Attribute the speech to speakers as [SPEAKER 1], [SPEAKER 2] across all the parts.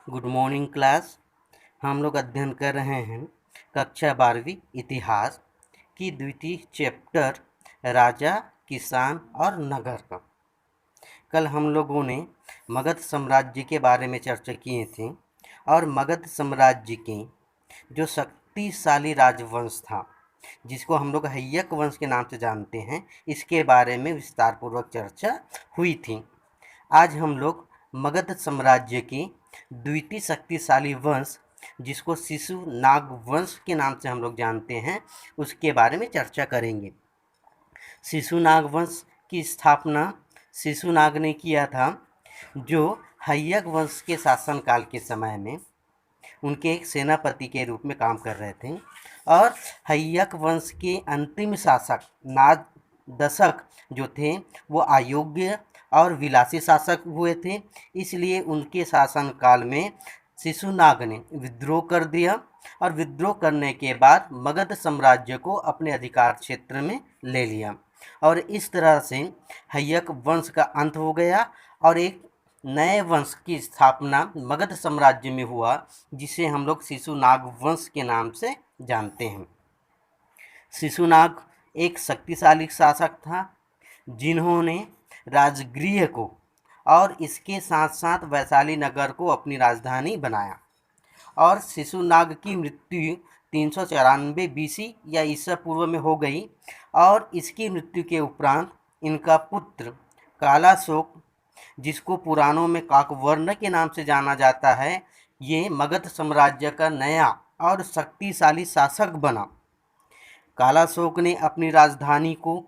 [SPEAKER 1] Good morning class. हम लोग अध्ययन कर रहे हैं कक्षा 12वीं इतिहास की द्वितीय चैप्टर राजा, किसान और नगर का। कल हम लोगों ने मगध साम्राज्य के बारे में चर्चा किए थे और मगध साम्राज्य के जो शक्तिशाली राजवंश था जिसको हम लोग हय्यक वंश के नाम से जानते हैं, इसके बारे में विस्तार पूर्वक चर्चा हुई थी। आज हम लोग मगध साम्राज्य के द्वितीय शक्तिशाली वंश जिसको शिशुनाग वंश के नाम से हम लोग जानते हैं, उसके बारे में चर्चा करेंगे। शिशुनाग वंश की स्थापना शिशुनाग ने किया था, जो हय्यक वंश के शासनकाल के समय में उनके एक सेनापति के रूप में काम कर रहे थे और हय्यक वंश के अंतिम शासक नाग दशक जो थे वो अयोग्य और विलासी शासक हुए थे। इसलिए उनके शासनकाल में शिशुनाग ने विद्रोह कर दिया और विद्रोह करने के बाद मगध साम्राज्य को अपने अधिकार क्षेत्र में ले लिया और इस तरह से हय्यक वंश का अंत हो गया और एक नए वंश की स्थापना मगध साम्राज्य में हुआ, जिसे हम लोग शिशुनाग वंश के नाम से जानते हैं। शिशुनाग एक शक्तिशाली शासक था जिन्होंने राजगृह को और इसके साथ साथ वैशाली नगर को अपनी राजधानी बनाया और शिशुनाग की मृत्यु 394 बीसी या ईसा पूर्व में हो गई और इसकी मृत्यु के उपरांत इनका पुत्र कालाशोक, जिसको पुराणों में काकवर्ण के नाम से जाना जाता है, ये मगध साम्राज्य का नया और शक्तिशाली शासक बना। कालाशोक ने अपनी राजधानी को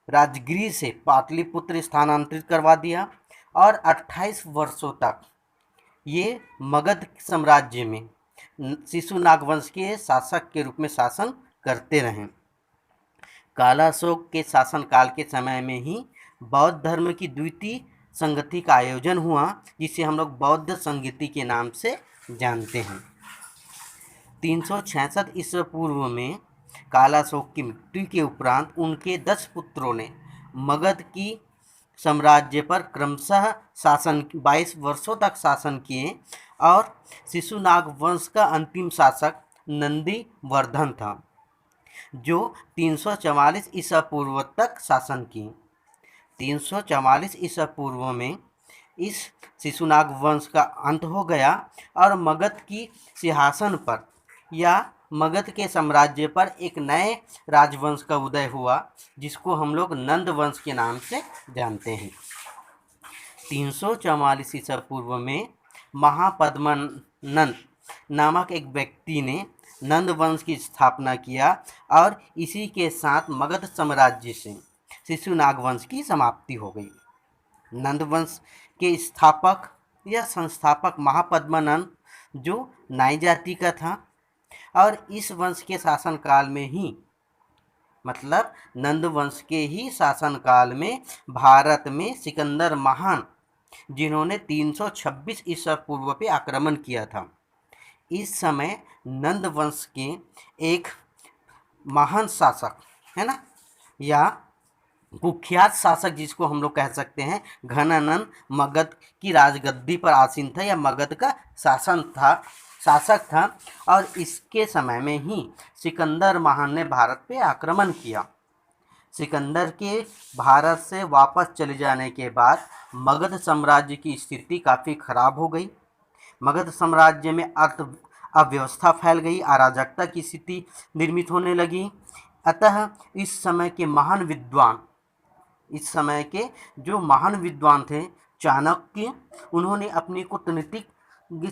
[SPEAKER 1] राजगृह से पाटलिपुत्र स्थानांतरित करवा दिया और 28 वर्षों तक ये मगध साम्राज्य में शिशुनाग वंश के शासक के रूप में शासन करते रहे। कालाशोक के शासनकाल के समय में ही बौद्ध धर्म की द्वितीय संगति का आयोजन हुआ, जिसे हम लोग बौद्ध संगति के नाम से जानते हैं। 366 ईसा पूर्व में कालाशोक की मृत्यु के उपरांत उनके 10 पुत्रों ने मगध की साम्राज्य पर क्रमशः शासन 22 वर्षों तक शासन किए और शिशुनाग वंश का अंतिम शासक नंदी वर्धन था, जो 344 ईसा पूर्व तक शासन किए। 344 ईसा पूर्व में इस शिशुनाग वंश का अंत हो गया और मगध की सिंहासन पर या मगध के साम्राज्य पर एक नए राजवंश का उदय हुआ, जिसको हम लोग नंद वंश के नाम से जानते हैं। 344 ईसा पूर्व में महापद्मनंद नामक एक व्यक्ति ने नंद वंश की स्थापना किया और इसी के साथ मगध साम्राज्य से शिशुनाग वंश की समाप्ति हो गई। नंद वंश के स्थापक या संस्थापक महापद्मनंद जो नाई जाति का था और इस वंश के शासनकाल में ही मतलब नंद वंश के ही शासनकाल में भारत में सिकंदर महान, जिन्होंने 326 ईसा पूर्व पे आक्रमण किया था, इस समय नंद वंश के एक महान शासक है ना, या कुख्यात शासक जिसको हम लोग कह सकते हैं, घनानंद मगध की राजगद्दी पर आसीन था या मगध का शासक था और इसके समय में ही सिकंदर महान ने भारत पे आक्रमण किया। सिकंदर के भारत से वापस चले जाने के बाद मगध साम्राज्य की स्थिति काफ़ी खराब हो गई। मगध साम्राज्य में अव्यवस्था फैल गई, अराजकता की स्थिति निर्मित होने लगी। अतः इस समय के जो महान विद्वान थे चाणक्य, उन्होंने अपनी कूटनीतिक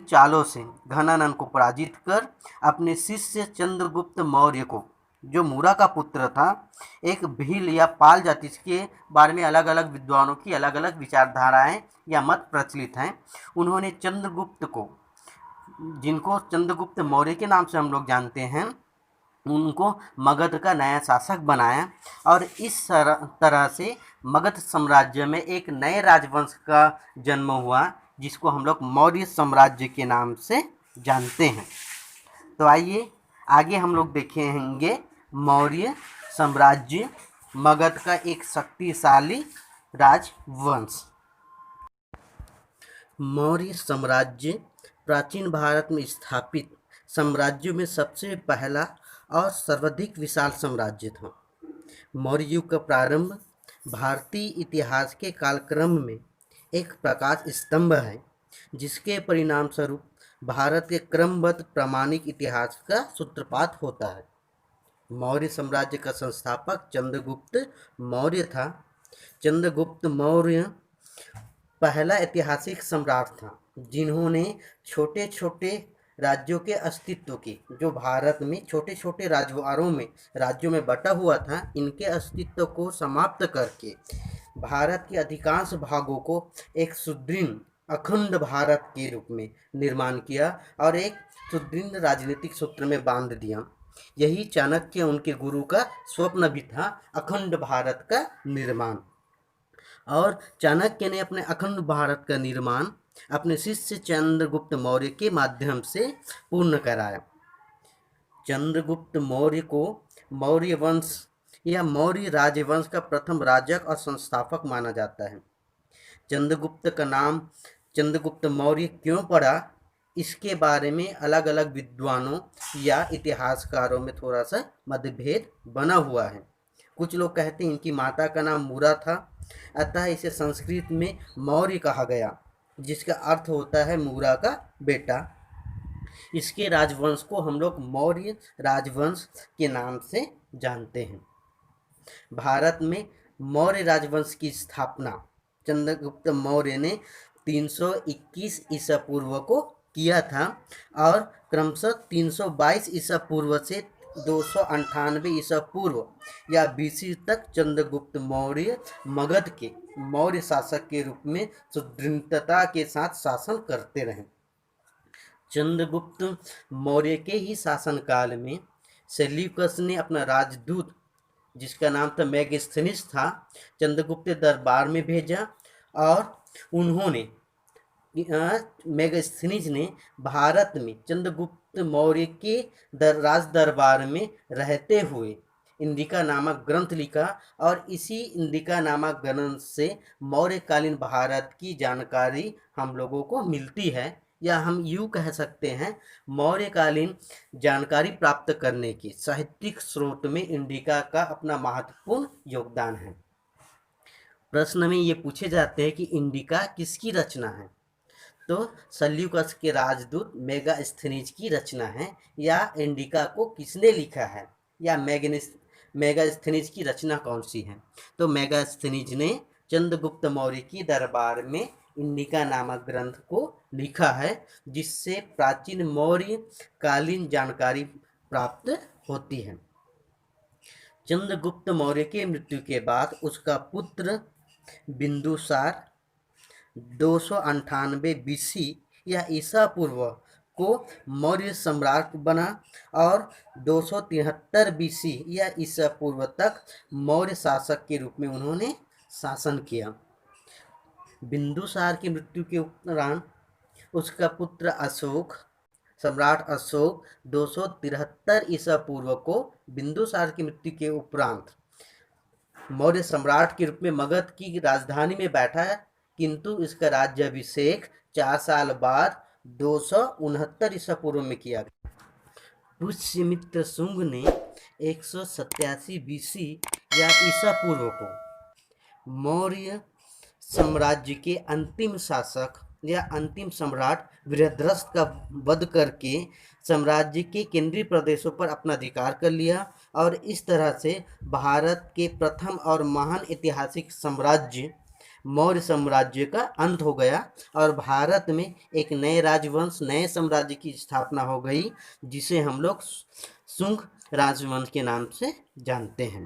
[SPEAKER 1] चालों से घनानंद को पराजित कर अपने शिष्य चंद्रगुप्त मौर्य को, जो मूरा का पुत्र था, एक भील या पाल जाति के बारे में अलग अलग विद्वानों की अलग अलग विचारधाराएं या मत प्रचलित हैं, उन्होंने चंद्रगुप्त को, जिनको चंद्रगुप्त मौर्य के नाम से हम लोग जानते हैं, उनको मगध का नया शासक बनाया और इस तरह से मगध साम्राज्य में एक नए राजवंश का जन्म हुआ, जिसको हम लोग मौर्य साम्राज्य के नाम से जानते हैं। तो आइए आगे हम लोग देखेंगे मौर्य साम्राज्य, मगध का एक शक्तिशाली राजवंश। मौर्य साम्राज्य प्राचीन भारत में स्थापित साम्राज्यों में सबसे पहला और सर्वाधिक विशाल साम्राज्य था। मौर्य युग का प्रारंभ भारतीय इतिहास के कालक्रम में एक प्रकाश स्तंभ है, जिसके परिणाम स्वरूप भारत के क्रमबद्ध प्रामाणिक इतिहास का सूत्रपात होता है। मौर्य साम्राज्य का संस्थापक चंद्रगुप्त मौर्य था। चंद्रगुप्त मौर्य पहला ऐतिहासिक सम्राट था जिन्होंने छोटे छोटे राज्यों के अस्तित्व की, जो भारत में छोटे छोटे राज्यों में बटा हुआ था, इनके अस्तित्व को समाप्त करके भारत के अधिकांश भागों को एक सुदृढ़ अखंड भारत के रूप में निर्माण किया और एक सुदृढ़ राजनीतिक सूत्र में बांध दिया। यही चाणक्य उनके गुरु का स्वप्न भी था, अखंड भारत का निर्माण। और चाणक्य ने अपने अखंड भारत का निर्माण अपने शिष्य चंद्रगुप्त मौर्य के माध्यम से पूर्ण कराया। चंद्रगुप्त मौर्य को मौर्य वंश या मौर्य राजवंश का प्रथम राजक और संस्थापक माना जाता है। चंद्रगुप्त का नाम चंद्रगुप्त मौर्य क्यों पड़ा, इसके बारे में अलग अलग विद्वानों या इतिहासकारों में थोड़ा सा मतभेद बना हुआ है। कुछ लोग कहते हैं इनकी माता का नाम मूरा था, अतः इसे संस्कृत में मौर्य कहा गया, जिसका अर्थ होता है मूरा का बेटा। इसके राजवंश को हम लोग मौर्य राजवंश के नाम से जानते हैं। भारत में मौर्य राजवंश की स्थापना चंद्रगुप्त मौर्य ने 321 ईसा पूर्व को किया था और क्रमशः 322 ईसा पूर्व से 298 ईसा पूर्व या बीसी तक चंद्रगुप्त मौर्य मगध के मौर्य शासक के रूप में सुदृढ़ता के साथ शासन करते रहे। चंद्रगुप्त मौर्य के ही शासनकाल में सेल्यूकस ने अपना राजदूत, जिसका नाम था मेगास्थनीज था, चंद्रगुप्त दरबार में भेजा और उन्होंने मेगास्थनीज ने भारत में चंद्रगुप्त मौर्य के राज दरबार में रहते हुए इंडिका नामक ग्रंथ लिखा और इसी इंडिका नामक ग्रंथ से मौर्यकालीन भारत की जानकारी हम लोगों को मिलती है, या हम यूँ कह सकते हैं मौर्यकालीन जानकारी प्राप्त करने की साहित्यिक स्रोत में इंडिका का अपना महत्वपूर्ण योगदान है। प्रश्न में ये पूछे जाते हैं कि इंडिका किसकी रचना है, तो सेल्यूकस के राजदूत मेगास्थनीज की रचना है, या इंडिका को किसने लिखा है, या मेगास्थनीज की रचना कौन सी है। तो मेगास्थनीज ने चंद्रगुप्त मौर्य की दरबार में इंडिका नामक ग्रंथ को लिखा है, जिससे प्राचीन मौर्य कालीन जानकारी प्राप्त होती है। चंद्रगुप्त मौर्य के मृत्यु के बाद उसका पुत्र बिंदुसार 298 बीसी या ईसा पूर्व को मौर्य सम्राट बना और 273 बीसी या ईसा पूर्व तक मौर्य शासक के रूप में उन्होंने शासन किया। बिंदुसार की मृत्यु के उपरांत उसका पुत्र अशोक, सम्राट अशोक 273 ईसा पूर्व को बिंदुसार की मृत्यु के उपरांत मौर्य सम्राट के रूप में मगध की राजधानी में बैठा है, किंतु इसका राज्याभिषेक 4 साल बाद 269 ईसा पूर्व में किया गया। पुष्यमित्र शुंग ने 187 बीसी या ईसा पूर्व को मौर्य साम्राज्य के अंतिम शासक या अंतिम सम्राट वीरभद्र का वध करके साम्राज्य के केंद्रीय प्रदेशों पर अपना अधिकार कर लिया और इस तरह से भारत के प्रथम और महान ऐतिहासिक साम्राज्य मौर्य साम्राज्य का अंत हो गया और भारत में एक नए राजवंश, नए साम्राज्य की स्थापना हो गई, जिसे हम लोग शुंग राजवंश के नाम से जानते हैं।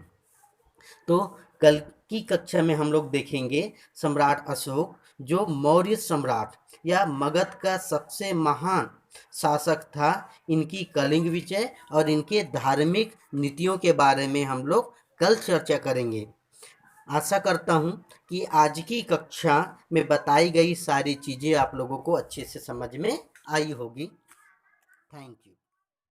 [SPEAKER 1] तो कल की कक्षा में हम लोग देखेंगे सम्राट अशोक, जो मौर्य सम्राट या मगध का सबसे महान शासक था। इनकी कलिंग विजय और इनके धार्मिक नीतियों के बारे में हम लोग कल चर्चा करेंगे। आशा करता हूँ कि आज की कक्षा में बताई गई सारी चीज़ें आप लोगों को अच्छे से समझ में आई होगी। Thank you.